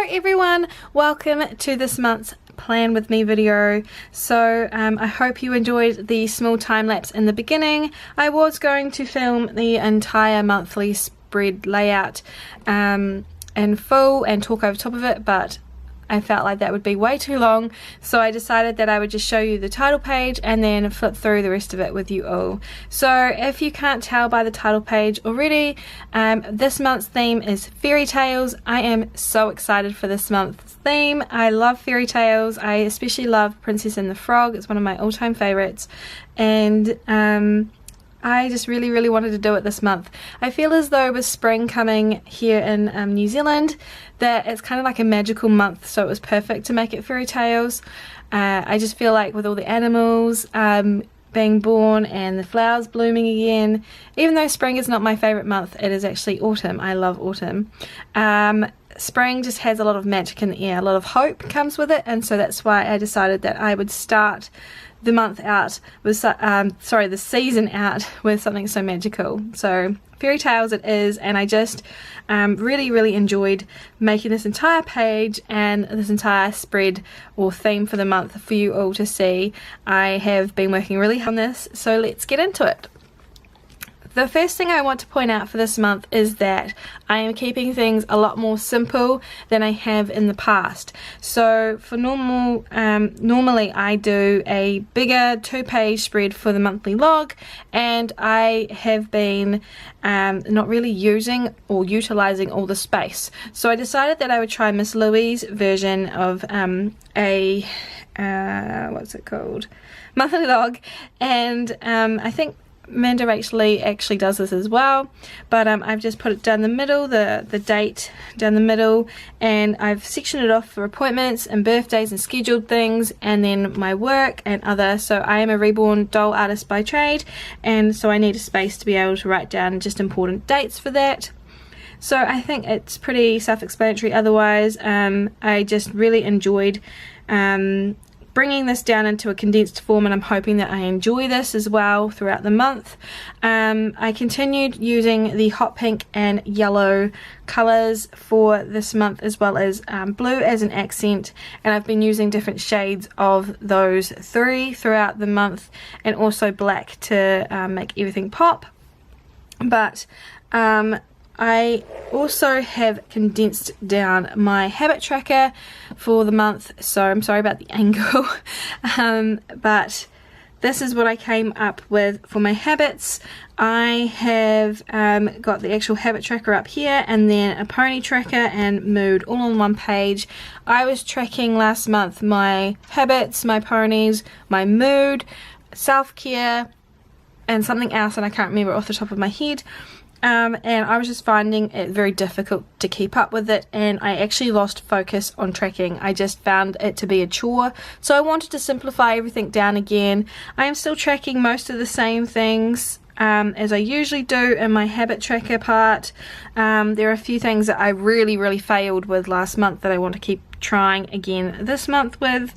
Hello everyone, welcome to this month's plan with me video. So I hope you enjoyed the small time lapse in the beginning. I was going to film the entire monthly spread layout in full and talk over top of it, but I felt like that would be way too long, so I decided that I would just show you the title page and then flip through the rest of it with you all. So if you can't tell by the title page already, this month's theme is fairy tales. I am so excited for this month's theme. I love fairy tales. I especially love Princess and the Frog. It's one of my all-time favorites, and I just really wanted to do it this month. I feel as though with spring coming here in New Zealand that it's kind of like a magical month, so it was perfect to make it fairy tales. I just feel like with all the animals being born and the flowers blooming again, even though spring is not my favourite month, it is actually autumn. I love autumn. Spring just has a lot of magic in the air, a lot of hope comes with it, and so that's why I decided that I would start the month out with, the season out with something so magical. So fairy tales it is, and I just really enjoyed making this entire page and this entire spread or theme for the month for you all to see. I have been working really hard on this, so let's get into it. The first thing I want to point out for this month is that I am keeping things a lot more simple than I have in the past. So for normally I do a bigger 2-page spread for the monthly log, and I have been not really using or utilizing all the space. So I decided that I would try Miss Louie's version of what's it called? Monthly log, and I think Amanda actually does this as well, but I've just put it down the middle, the date down the middle, and I've sectioned it off for appointments and birthdays and scheduled things, and then my work and other. So I am a Reborn doll artist by trade, and so I need a space to be able to write down just important dates for that. So I think it's pretty self-explanatory otherwise. I just really enjoyed bringing this down into a condensed form, and I'm hoping that I enjoy this as well throughout the month. I continued using the hot pink and yellow colours for this month, as well as blue as an accent, and I've been using different shades of those three throughout the month, and also black to make everything pop. But I also have condensed down my habit tracker for the month, so I'm sorry about the angle, but this is what I came up with for my habits. I have got the actual habit tracker up here, and then a pony tracker and mood all on one page. I was tracking last month my habits, my ponies, my mood, self-care, and something else, and I can't remember off the top of my head. And I was just finding it very difficult to keep up with it, and I actually lost focus on tracking. I just found it to be a chore, so I wanted to simplify everything down again. I am still tracking most of the same things as I usually do in my habit tracker part. There are a few things that I really failed with last month that I want to keep trying again this month with.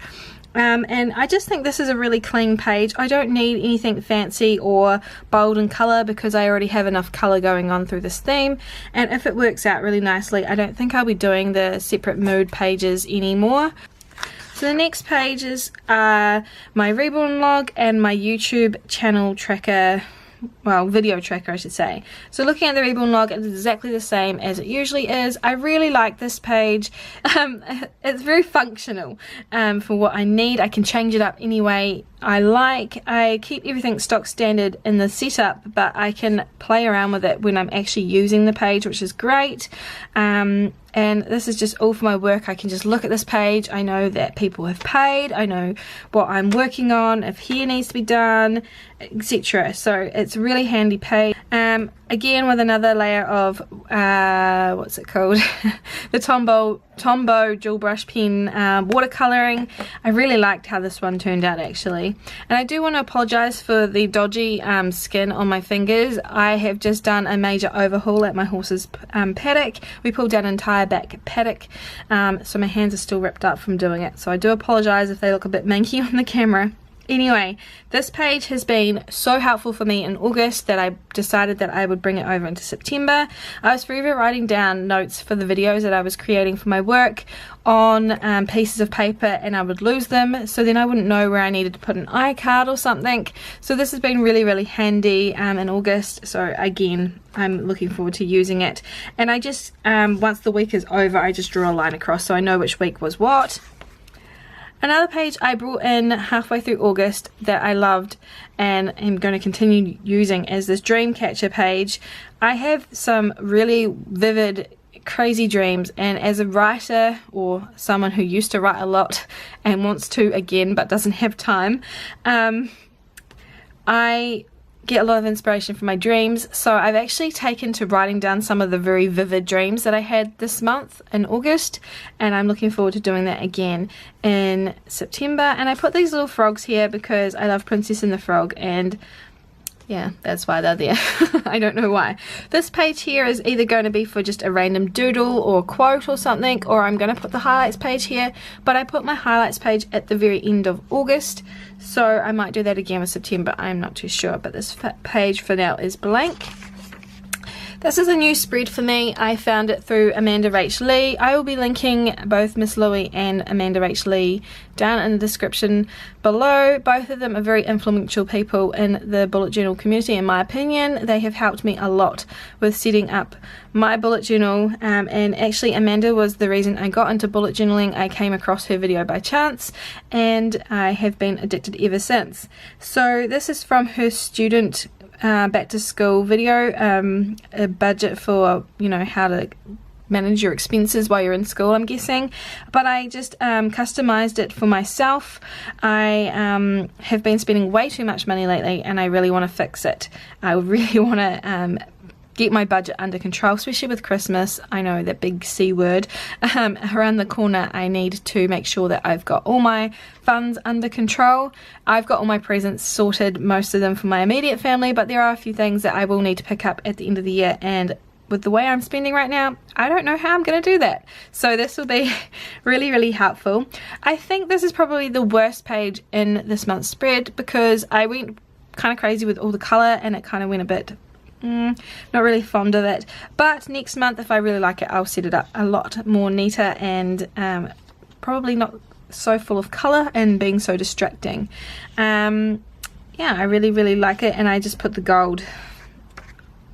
And I just think this is a really clean page. I don't need anything fancy or bold in colour because I already have enough colour going on through this theme, and if it works out really nicely, I don't think I'll be doing the separate mood pages anymore. So the next pages are my Reborn log and my YouTube channel tracker, well, video tracker I should say. So looking at the Reborn log, it's exactly the same as it usually is. I really like this page. It's very functional for what I need. I can change it up any way I like. I keep everything stock standard in the setup, but I can play around with it when I'm actually using the page, which is great. And this is just all for my work. I can just look at this page. I know that people have paid. I know what I'm working on, if hair needs to be done, etc. So it's a really handy page. Again, with another layer of what's it called? The Tombow DualBrush Pen watercolouring. I really liked how this one turned out actually. And I do want to apologise for the dodgy skin on my fingers. I have just done a major overhaul at my horse's paddock. We pulled down an entire back paddock, so my hands are still ripped up from doing it. So I do apologise if they look a bit manky on the camera. Anyway, this page has been so helpful for me in August that I decided that I would bring it over into September. I was forever writing down notes for the videos that I was creating for my work on pieces of paper, and I would lose them, so then I wouldn't know where I needed to put an iCard or something. So this has been really handy in August, so again I'm looking forward to using it. And I just once the week is over, I just draw a line across so I know which week was what. Another page I brought in halfway through August that I loved and am going to continue using is this dream catcher page. I have some really vivid, crazy dreams, and as a writer, or someone who used to write a lot and wants to again but doesn't have time, I get a lot of inspiration from my dreams. So I've actually taken to writing down some of the very vivid dreams that I had this month in August, and I'm looking forward to doing that again in September. And I put these little frogs here because I love Princess and the Frog, and yeah, that's why they're there. I don't know why. This page here is either going to be for just a random doodle or quote or something, or I'm going to put the highlights page here, but I put my highlights page at the very end of August, so I might do that again with September. I'm not too sure, but this page for now is blank. This is a new spread for me. I found it through Amanda Rach Lee. I will be linking both Miss Louie and Amanda Rach Lee down in the description below. Both of them are very influential people in the bullet journal community, in my opinion. They have helped me a lot with setting up my bullet journal, and actually Amanda was the reason I got into bullet journaling. I came across her video by chance and I have been addicted ever since. So this is from her student back to school video, a budget for, you know, how to manage your expenses while you're in school, I'm guessing, but I just customized it for myself. I have been spending way too much money lately and I really want to fix it. I really want to get my budget under control, especially with Christmas. I know, that big C word around the corner. I need to make sure that I've got all my funds under control. I've got all my presents sorted, most of them for my immediate family, but there are a few things that I will need to pick up at the end of the year, and with the way I'm spending right now, I don't know how I'm going to do that. So this will be really helpful. I think this is probably the worst page in this month's spread because I went kind of crazy with all the colour and it kind of went a bit not really fond of it, but next month if I really like it, I'll set it up a lot more neater and probably not so full of colour and being so distracting. Yeah, I really like it, and I just put the gold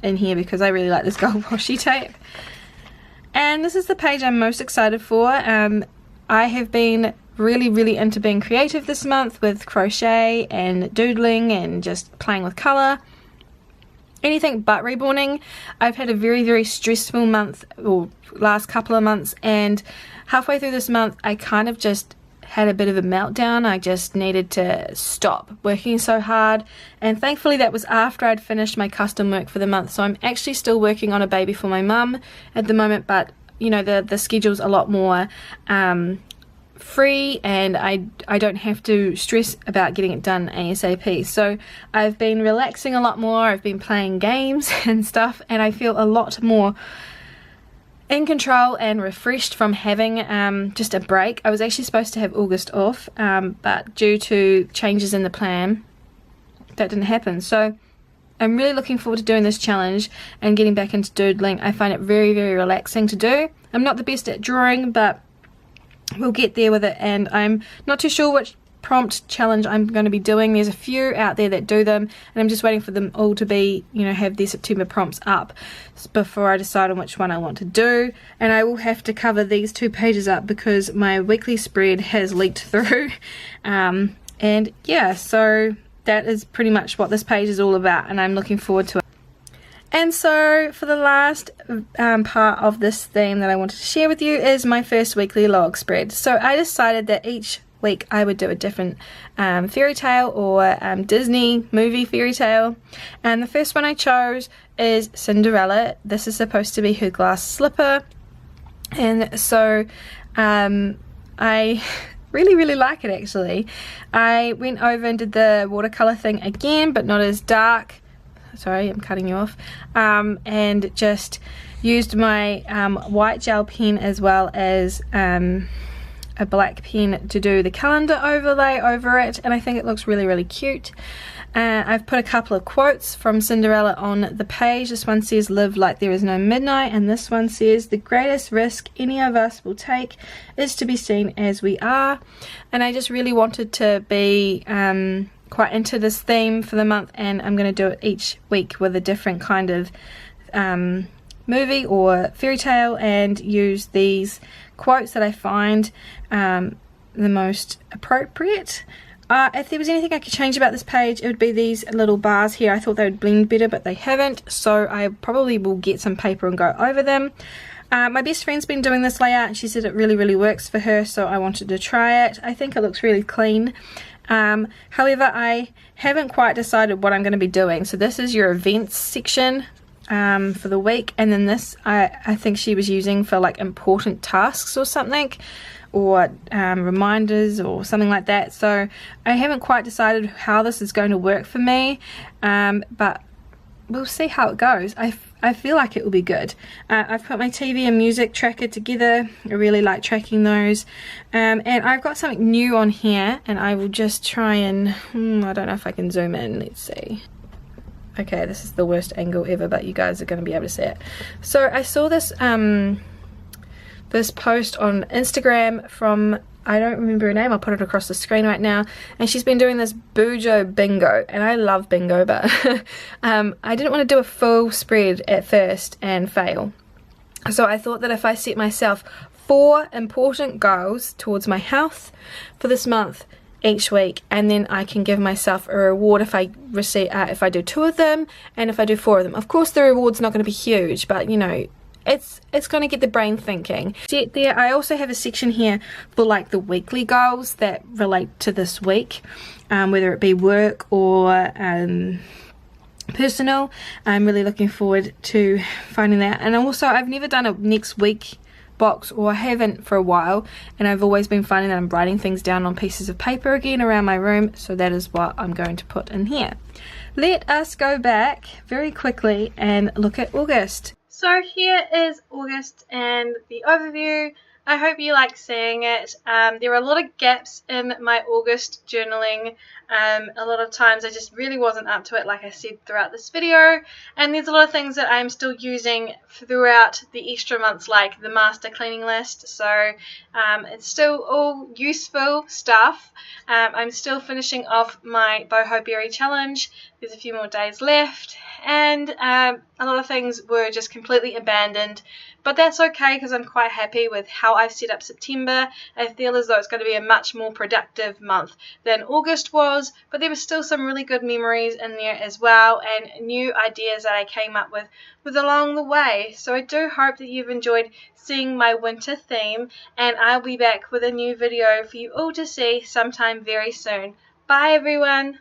in here because I really like this gold washi tape. And this is the page I'm most excited for. I have been really into being creative this month with crochet and doodling and just playing with colour. Anything but reborning. I've had a very stressful month, or last couple of months, and halfway through this month I kind of just had a bit of a meltdown. I just needed to stop working so hard, and thankfully that was after I'd finished my custom work for the month. So I'm actually still working on a baby for my mum at the moment, but you know, the schedule's a lot more free, and I don't have to stress about getting it done ASAP. So I've been relaxing a lot more. I've been playing games and stuff, and I feel a lot more in control and refreshed from having just a break. I was actually supposed to have August off, but due to changes in the plan, that didn't happen. So I'm really looking forward to doing this challenge and getting back into doodling. I find it very relaxing to do. I'm not the best at drawing, but we'll get there with it, and I'm not too sure which prompt challenge I'm going to be doing. There's a few out there that do them, and I'm just waiting for them all to be, you know, have their September prompts up before I decide on which one I want to do. And I will have to cover these 2 pages up because my weekly spread has leaked through. And yeah, so that is pretty much what this page is all about, and I'm looking forward to it. And so for the last part of this theme that I wanted to share with you is my first weekly log spread. So I decided that each week I would do a different fairy tale or Disney movie fairy tale, and the first one I chose is Cinderella. This is supposed to be her glass slipper, and so I really like it actually. I went over and did the watercolor thing again, but not as dark. Sorry, I'm cutting you off. And just used my white gel pen as well as a a black pen to do the calendar overlay over it, and I think it looks really, really cute. I've put a couple of quotes from Cinderella on the page. This one says, "Live like there is no midnight," and this one says, "The greatest risk any of us will take is to be seen as we are." And I just really wanted to be quite into this theme for the month, and I'm going to do it each week with a different kind of movie or fairy tale, and use these quotes that I find the most appropriate. If there was anything I could change about this page, it would be these little bars here. I thought they would blend better, but they haven't, so I probably will get some paper and go over them. My best friend's been doing this layout, and she said it really, really works for her, so I wanted to try it. I think it looks really clean. However, I haven't quite decided what I'm going to be doing. So this is your events section for the week, and then this I think she was using for like important tasks or something, or reminders or something like that. So I haven't quite decided how this is going to work for me, but we'll see how it goes. I feel like it will be good. I've put my TV and music tracker together. I really like tracking those, and I've got something new on here, and I will just try and I don't know if I can zoom in. Let's see. Okay, this is the worst angle ever, but you guys are going to be able to see it. So I saw this this post on Instagram from, I don't remember her name, I'll put it across the screen right now, and she's been doing this Bujo bingo, and I love bingo, but I didn't want to do a full spread at first and fail. So I thought that if I set myself 4 important goals towards my health for this month each week, and then I can give myself a reward if I if I do 2 of them, and if I do 4 of them. Of course the reward's not going to be huge, but you know, it's going to get the brain thinking. There, I also have a section here for like the weekly goals that relate to this week, whether it be work or personal. I'm really looking forward to finding that. And also, I've never done a next week box, or I haven't for a while, and I've always been finding that I'm writing things down on pieces of paper again around my room, so that is what I'm going to put in here. Let us go back very quickly and look at August. So here is August and the overview. I hope you like seeing it. There are a lot of gaps in my August journaling. A lot of times I just really wasn't up to it, like I said throughout this video, and there's a lot of things that I'm still using throughout the extra months, like the master cleaning list, so it's still all useful stuff. I'm still finishing off my boho berry challenge. There's a few more days left, and a lot of things were just completely abandoned, but that's okay because I'm quite happy with how I've set up September. I feel as though it's going to be a much more productive month than August was, but there were still some really good memories in there as well, and new ideas that I came up with along the way. So I do hope that you've enjoyed seeing my winter theme, and I'll be back with a new video for you all to see sometime very soon. Bye everyone!